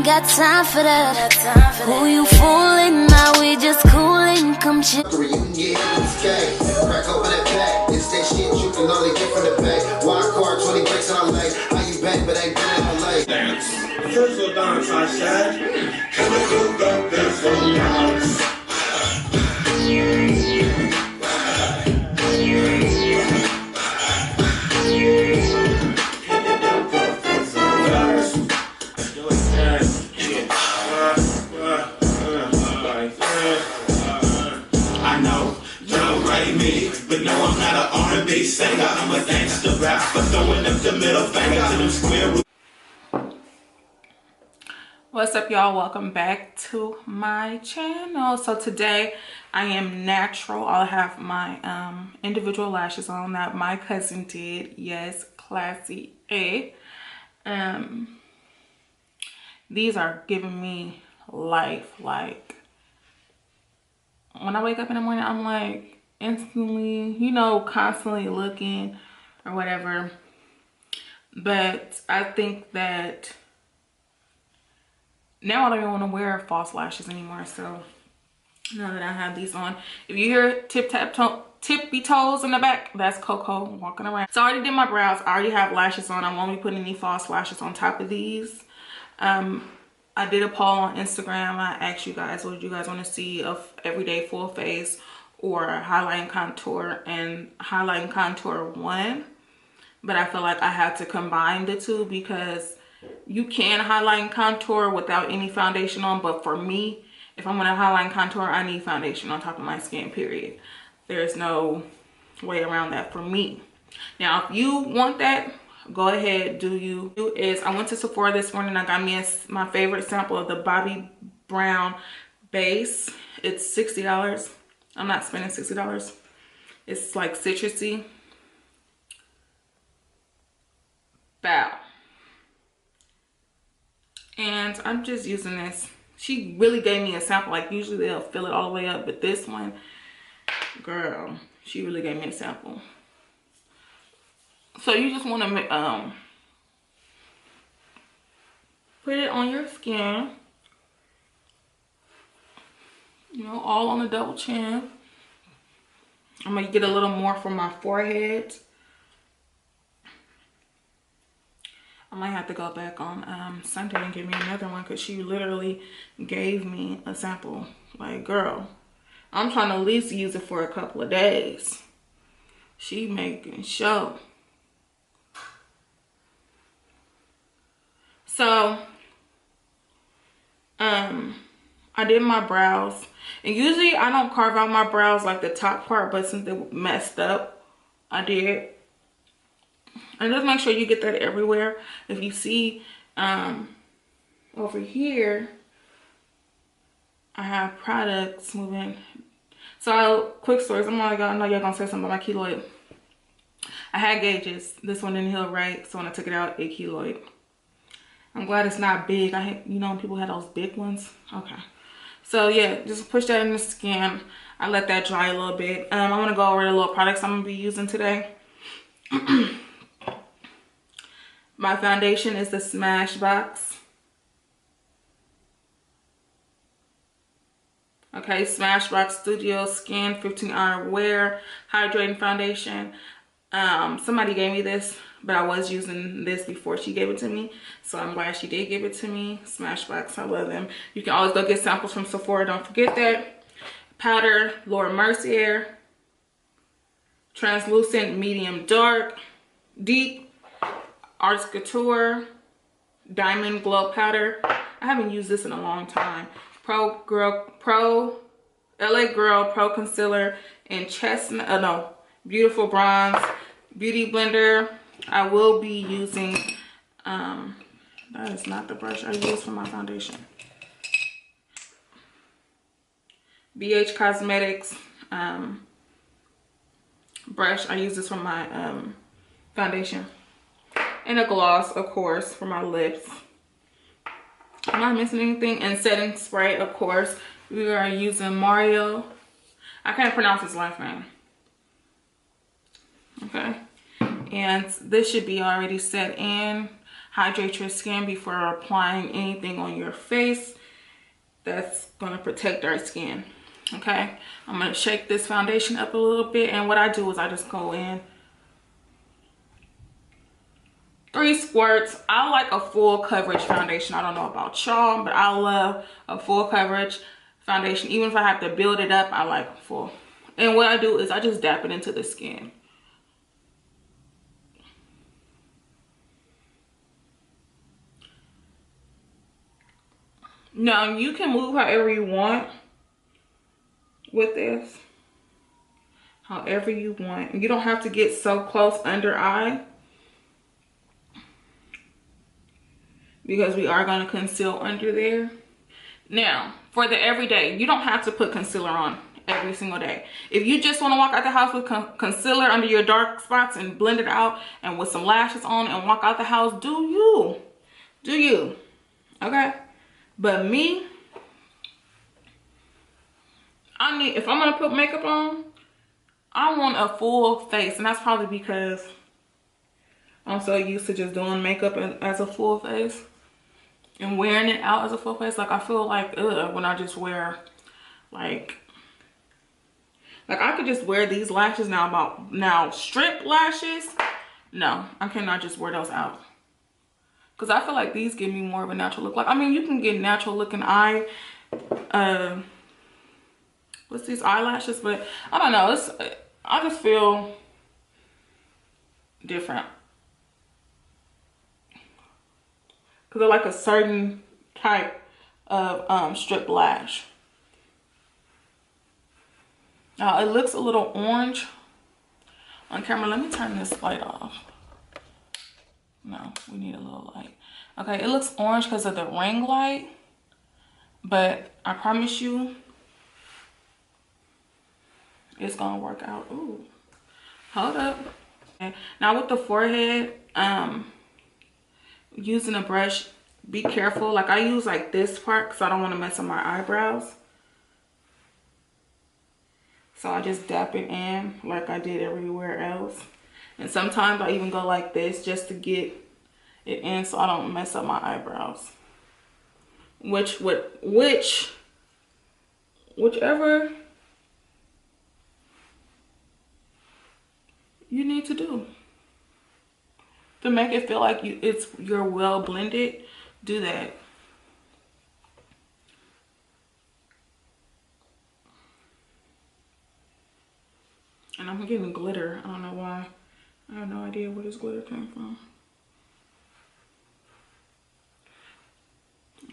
got time for that. Who you fooling? Now we just coolin'. Come chill. Crack open that pack. It's that shit you can only get from the back. Wild card, 20 bricks on my leg. How you back, but ain't been in my leg. Dance. Chemical dance, I said. Chemical dance on the house. But no, I'm not an R&B singer. I'm a gangster rapper, throwing up the middle finger to them square. What's up, y'all? Welcome back to my channel. So today I am natural. I'll have my individual lashes on that my cousin did. Yes, classy A. These are giving me life. Like when I wake up in the morning, I'm like instantly, you know, constantly looking or whatever. But I think that now I don't even want to wear false lashes anymore. So now that I have these on, if you hear tippy toes in the back, that's Coco walking around. So I already did my brows. I already have lashes on. I won't be putting any false lashes on top of these. I did a poll on Instagram. I asked you guys, what did you guys want to see of everyday full face or highlight and contour, and highlight and contour won. But I feel like I had to combine the two because you can highlight and contour without any foundation on, but for me, if I'm gonna highlight and contour, I need foundation on top of my skin, period. There's no way around that for me. Now, if you want that, go ahead, do you. I went to Sephora this morning. I got me my favorite sample of the Bobbi Brown base. It's $60. I'm not spending $60. It's like citrusy. Bow. And I'm just using this. She really gave me a sample. Like usually they'll fill it all the way up, but this one, girl, she really gave me a sample. So you just want to put it on your skin, you know, all on the double chin. I'm gonna get a little more for my forehead. I might have to go back on Sunday and give me another one because she literally gave me a sample. Like, girl, I'm trying to at least use it for a couple of days. She making show. So, I did my brows. And usually I don't carve out my brows like the top part, but since they were messed up, I did. And just make sure you get that everywhere. If you see over here, I have products moving. So quick stories. I know y'all gonna say something about my keloid. I had gauges. This one didn't heal right, so when I took it out, it keloid. I'm glad it's not big. You know, when people had those big ones. Okay. So yeah, just push that in the skin. I let that dry a little bit. I'm gonna go over the little products I'm gonna be using today. My foundation is the Smashbox. Okay, Smashbox Studio Skin 15-Hour Wear Hydrating Foundation. Somebody gave me this, but I was using this before she gave it to me. So I'm glad she did give it to me. Smashbox, I love them. You can always go get samples from Sephora, don't forget that. Powder, Laura Mercier. Translucent Medium Dark. Deep, Arts Couture. Diamond Glow Powder. I haven't used this in a long time. LA Girl Pro Concealer in Chestnut, Beautiful Bronze Beauty Blender. I will be using, that is not the brush I use for my foundation. BH Cosmetics brush. I use this for my foundation. And a gloss, of course, for my lips. Am I missing anything? And setting spray, of course. We are using Mario. I can't pronounce his last name. Okay. And this should be already set in. hydrate your skin before applying anything on your face that's going to protect our skin. Okay, I'm going to shake this foundation up a little bit, and what I do is I just go in 3 squirts. I like a full coverage foundation. I don't know about y'all, but I love a full coverage foundation. Even if I have to build it up, I like full. And what I do is I just dab it into the skin. Now you can move however you want with this. However you want. You don't have to get so close under eye, because we are going to conceal under there. Now, for the everyday, you don't have to put concealer on every single day. If you just want to walk out the house with concealer under your dark spots and blend it out, and with some lashes on and walk out the house, do you. Do you. Okay? But me, if I'm going to put makeup on, I want a full face. And that's probably because I'm so used to just doing makeup as a full face and wearing it out as a full face. Like, I feel like, ugh, when I just wear, like I could just wear these lashes now, strip lashes. No, I cannot just wear those out. Because I feel like these give me more of a natural look. Like, I mean, you can get natural looking what's these eyelashes? But I don't know. I just feel different. Because they're like a certain type of strip lash. Now, it looks a little orange on camera. Let me turn this light off. No, we need a little light. Okay, it looks orange because of the ring light. But I promise you, it's going to work out. Ooh, hold up. Okay. Now, with the forehead, using a brush, be careful. Like, I use like this part because I don't want to mess up my eyebrows. So I just dab it in like I did everywhere else. And sometimes I even go like this just to get it in so I don't mess up my eyebrows. Whichever you need to do to make it feel like you're well blended, do that. And I'm getting glitter. I don't know why. I have no idea where this glitter came from.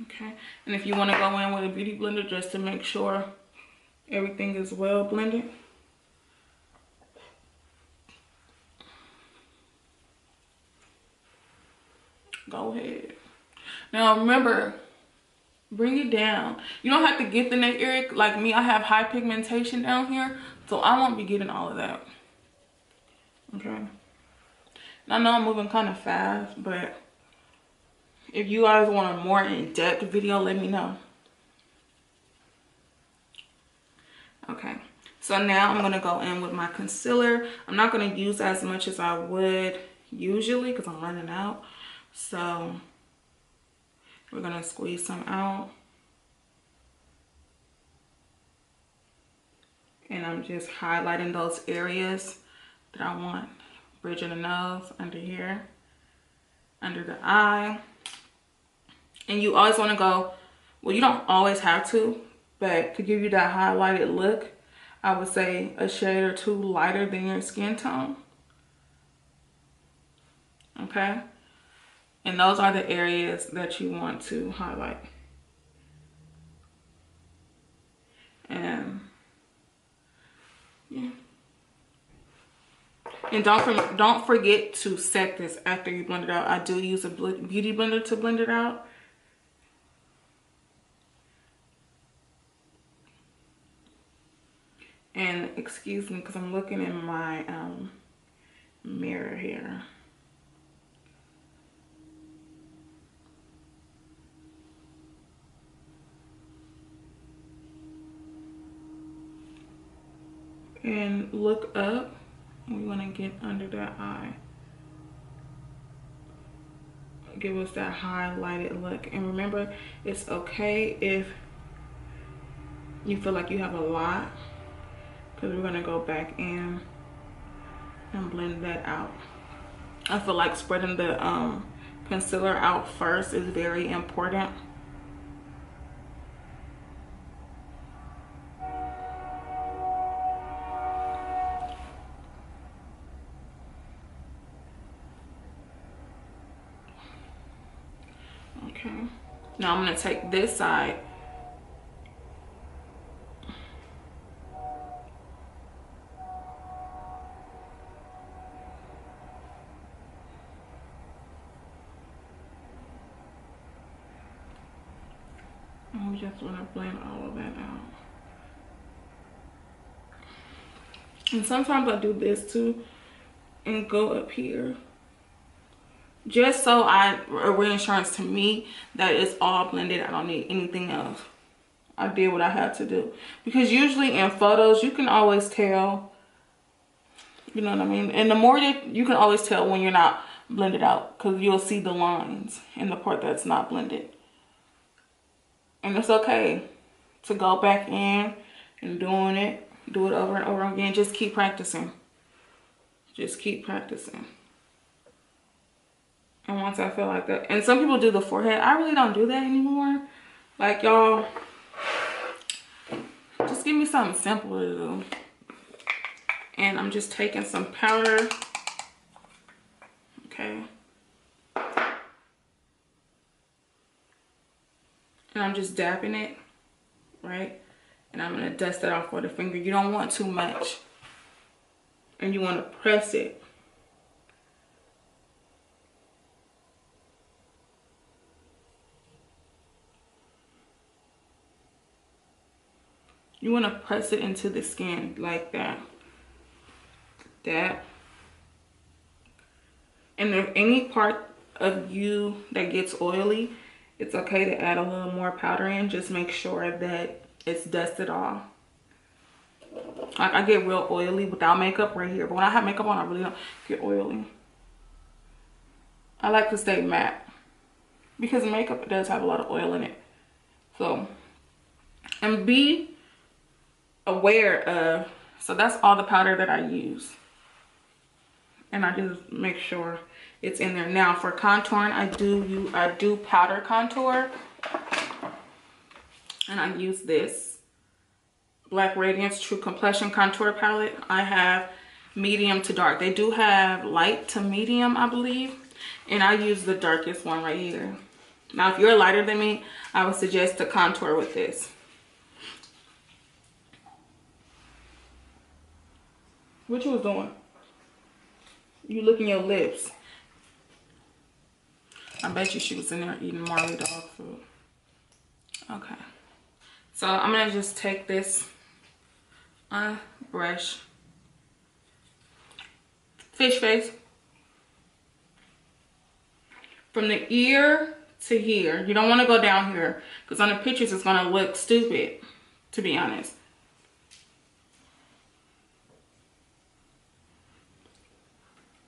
Okay. And if you want to go in with a beauty blender just to make sure everything is well blended. Go ahead. Now remember, bring it down. You don't have to get the neck area. Like me, I have high pigmentation down here, so I won't be getting all of that. Okay. And I know I'm moving kind of fast, but if you guys want a more in-depth video, let me know. Okay. So now I'm going to go in with my concealer. I'm not going to use as much as I would usually because I'm running out. So we're going to squeeze some out. And I'm just highlighting those areas that I want. Bridge of the nose, under here, under the eye. And you always want to go, well, you don't always have to, but to give you that highlighted look, I would say a shade or two lighter than your skin tone. Okay? And those are the areas that you want to highlight. And yeah. And don't forget to set this after you blend it out. I do use a beauty blender to blend it out. And excuse me, because I'm looking in my mirror here. And look up. We want to get under that eye. give us that highlighted look. And remember, it's okay if you feel like you have a lot, because we're gonna go back in and blend that out. I feel like spreading the concealer out first is very important. Okay, now I'm gonna take this side and we just want to blend all of that out. And sometimes I do this too and go up here, just so a reassurance to me that it's all blended. I don't need anything else. I did what I had to do, because usually in photos you can always tell, you know what I mean, and the more that you can always tell when you're not blended out, because you'll see the lines in the part that's not blended. And it's okay to go back in and do it over and over again. Just keep practicing. Just keep practicing. And once I feel like that, and some people do the forehead, I really don't do that anymore. Like, y'all, just give me something simple to do. And I'm just taking some powder. Okay. And I'm just dabbing it, right? And I'm gonna dust it off with a finger. You don't want too much. And you wanna press it. You wanna press it into the skin like that. That. And if any part of you that gets oily, it's okay to add a little more powder in. Just make sure that it's dusted off. Like, I get real oily without makeup right here, but when I have makeup on, I really don't get oily. I like to stay matte because makeup does have a lot of oil in it. So, and be aware of, so that's all the powder that I use. And I just make sure it's in there. Now for contouring, I do powder contour, and I use this Black Radiance True Complexion Contour Palette. I have medium to dark. They do have light to medium, I believe, and I use the darkest one right here. Now, if you're lighter than me, I would suggest to contour with this. What you was doing? You licking your lips. I bet you she was in there eating Marley dog food. Okay. So I'm gonna just take this brush, fish face, from the ear to here. You don't want to go down here, because on the pictures it's gonna look stupid, to be honest.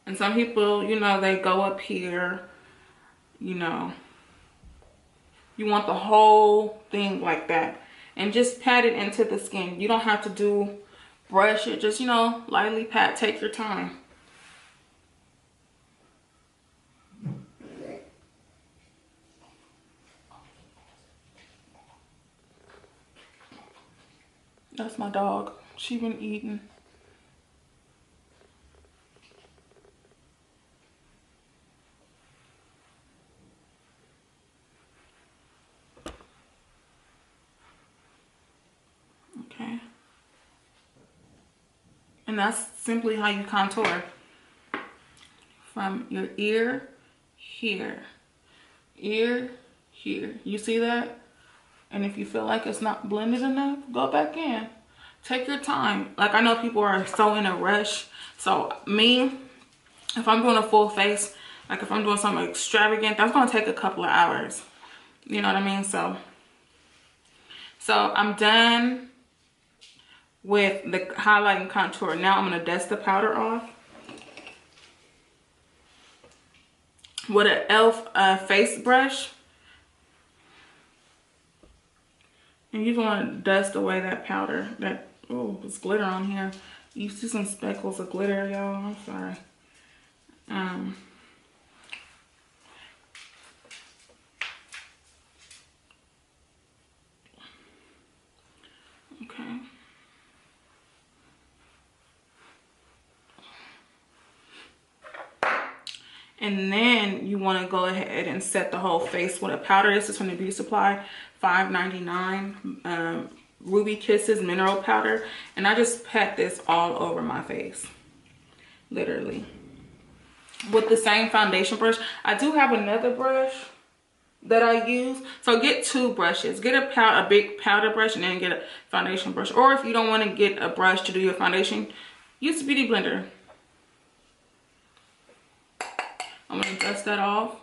And some people, you know, they go up here, you know. You want the whole thing like that. And just pat it into the skin. You don't have to brush it. Just, you know, lightly pat. Take your time. That's my dog. She been eating. Okay. And that's simply how you contour. From your ear here. Ear here. You see that? And if you feel like it's not blended enough, go back in. Take your time. Like, I know people are so in a rush. So me, if I'm doing a full face, like if I'm doing something extravagant, that's gonna take a couple of hours. You know what I mean? So I'm done with the highlight and contour. Now I'm gonna dust the powder off. with an e.l.f. face brush. And you want to dust away that powder. That, oh, there's glitter on here. You see some speckles of glitter, y'all. I'm sorry. Okay. And then you want to go ahead and set the whole face with a powder. This is from the Beauty Supply, $5.99. Ruby Kisses mineral powder. And I just pat this all over my face. Literally. With the same foundation brush. I do have another brush that I use. So get two brushes. Get a big powder brush and then get a foundation brush. Or if you don't want to get a brush to do your foundation, use the Beauty Blender. I'm going to dust that off.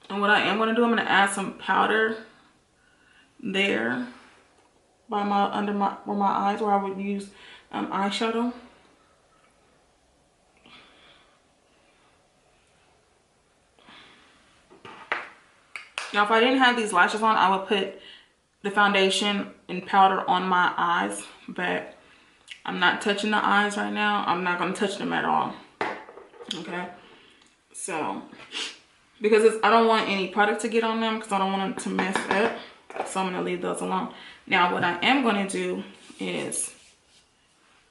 And what I am going to do, I'm going to add some powder there by where my eyes, where I would use eyeshadow. Now, if I didn't have these lashes on, I would put the foundation and powder on my eyes, but I'm not touching the eyes right now. I'm not going to touch them at all. Okay, so because I don't want any product to get on them, because I don't want them to mess up, so I'm going to leave those alone. Now, what I am going to do is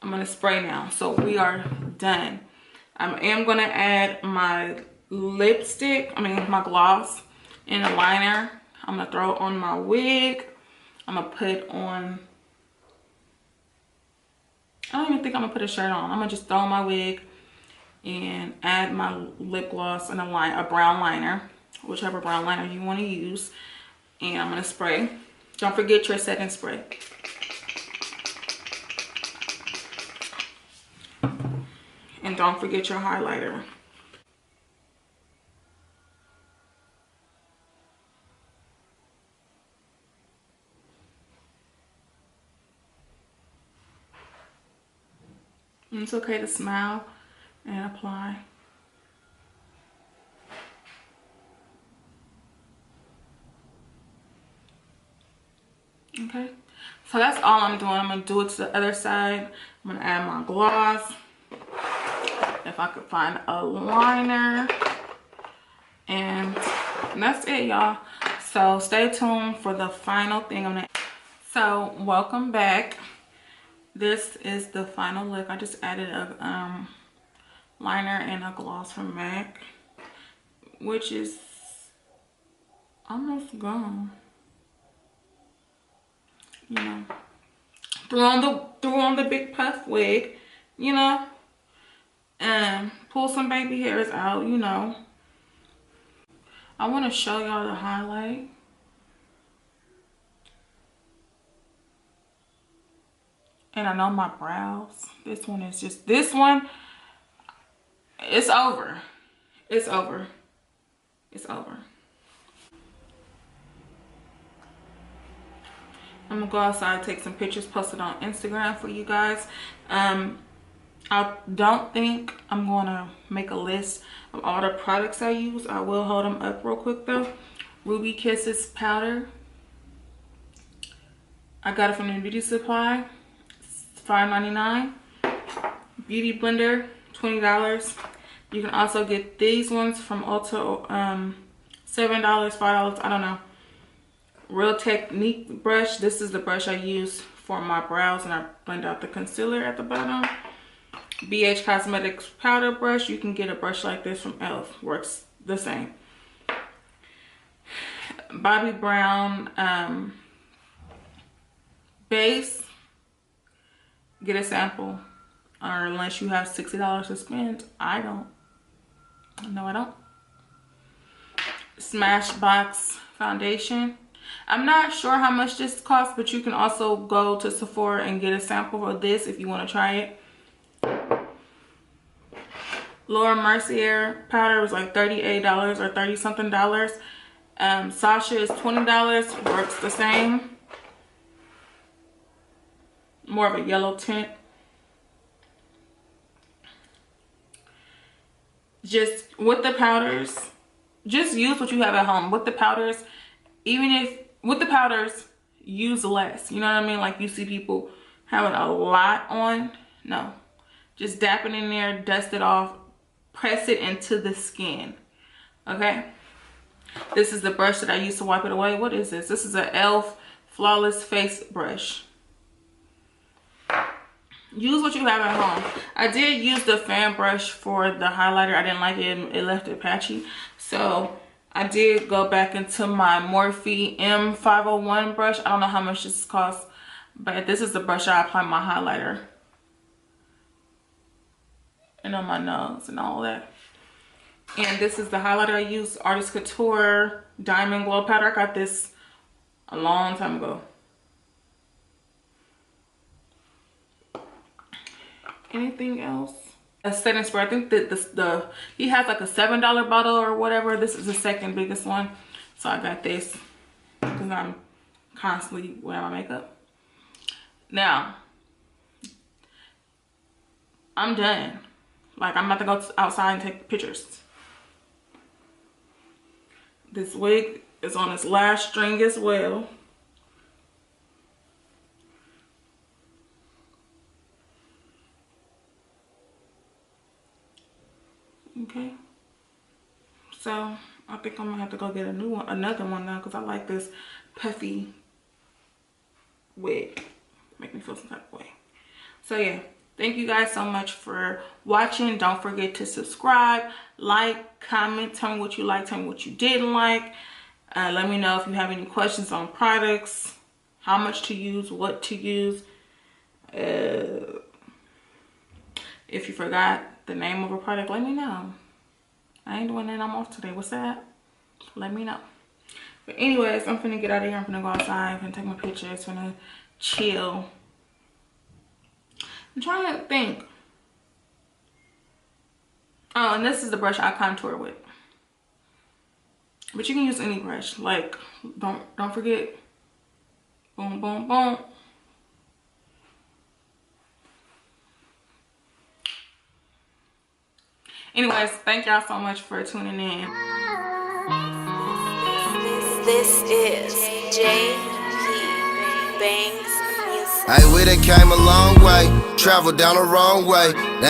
I'm going to spray now. So we are done. I am going to add my lipstick, my gloss and a liner. I'm going to throw it on my wig. I'm going to put on, I don't even think I'm going to put a shirt on. I'm going to just throw on my wig and add my lip gloss and a brown liner, whichever brown liner you want to use. And I'm going to spray. Don't forget your setting spray. And don't forget your highlighter. And it's okay to smile and apply. Okay, so that's all I'm doing. I'm going to do it to the other side. I'm going to add my gloss. If I could find a liner. And that's it, y'all. So stay tuned for the final thing. So welcome back. This is the final look. I just added a liner and a gloss from MAC, which is almost gone. You know, threw on the big puff wig, you know, and pull some baby hairs out, you know. I want to show y'all the highlight. And I know my brows. This one, it's over. It's over. It's over. I'm gonna go outside, take some pictures, post it on Instagram for you guys. I don't think I'm gonna make a list of all the products I use. I will hold them up real quick though. Ruby Kisses powder. I got it from the Beauty Supply. It's $5.99. Beauty Blender, $20. You can also get these ones from Ulta, $7, $5, I don't know. Real Technique brush. This is the brush I use for my brows, and I blend out the concealer at the bottom. BH Cosmetics powder brush. You can get a brush like this from e.l.f. Works the same. Bobbi Brown base. Get a sample, or unless you have $60 to spend. I don't. No, I don't. Smashbox foundation. I'm not sure how much this costs, but you can also go to Sephora and get a sample of this if you want to try it. Laura Mercier powder was like $38 or 30 something dollars. Sasha is $20, works the same. More of a yellow tint. Just with the powders, just use what you have at home. With the powders, even if with the powders, use less. You know what I mean? Like you see people having a lot on. No, just dap it in there, dust it off, press it into the skin. Okay. This is the brush that I used to wipe it away. What is this? This is an e.l.f. Flawless Face Brush. Use what you have at home. I did use the fan brush for the highlighter. I didn't like it. It left it patchy. So I did go back into my Morphe M501 brush. I don't know how much this costs, but this is the brush I apply my highlighter. And on my nose and all that. And this is the highlighter I use, Artist Couture Diamond Glow Powder. I got this a long time ago. Anything else? A setting spray. I think that he has like a $7 bottle or whatever. This is the second biggest one. So I got this because I'm constantly wearing my makeup. Now, I'm done. Like, I'm about to go outside and take pictures. This wig is on its last string as well. Okay. So, I think I'm gonna have to go get a new one, another one now, because I like this puffy wig. Make me feel some type of way. So, yeah. Thank you guys so much for watching. Don't forget to subscribe, like, comment, tell me what you liked, tell me what you didn't like. Let me know if you have any questions on products, how much to use, what to use. If you forgot the name of a product, let me know. I ain't doing that. I'm off today. What's that? Let me know. But anyways, I'm finna get out of here. I'm finna go outside. I'm finna take my pictures. I'm finna chill. I'm trying to think. Oh, and this is the brush I contour with. But you can use any brush. Like, don't forget. Boom, boom, boom. Anyways, thank y'all so much for tuning in. This is JP Banks Music. Hey, we done came a long way, traveled down the wrong way. Now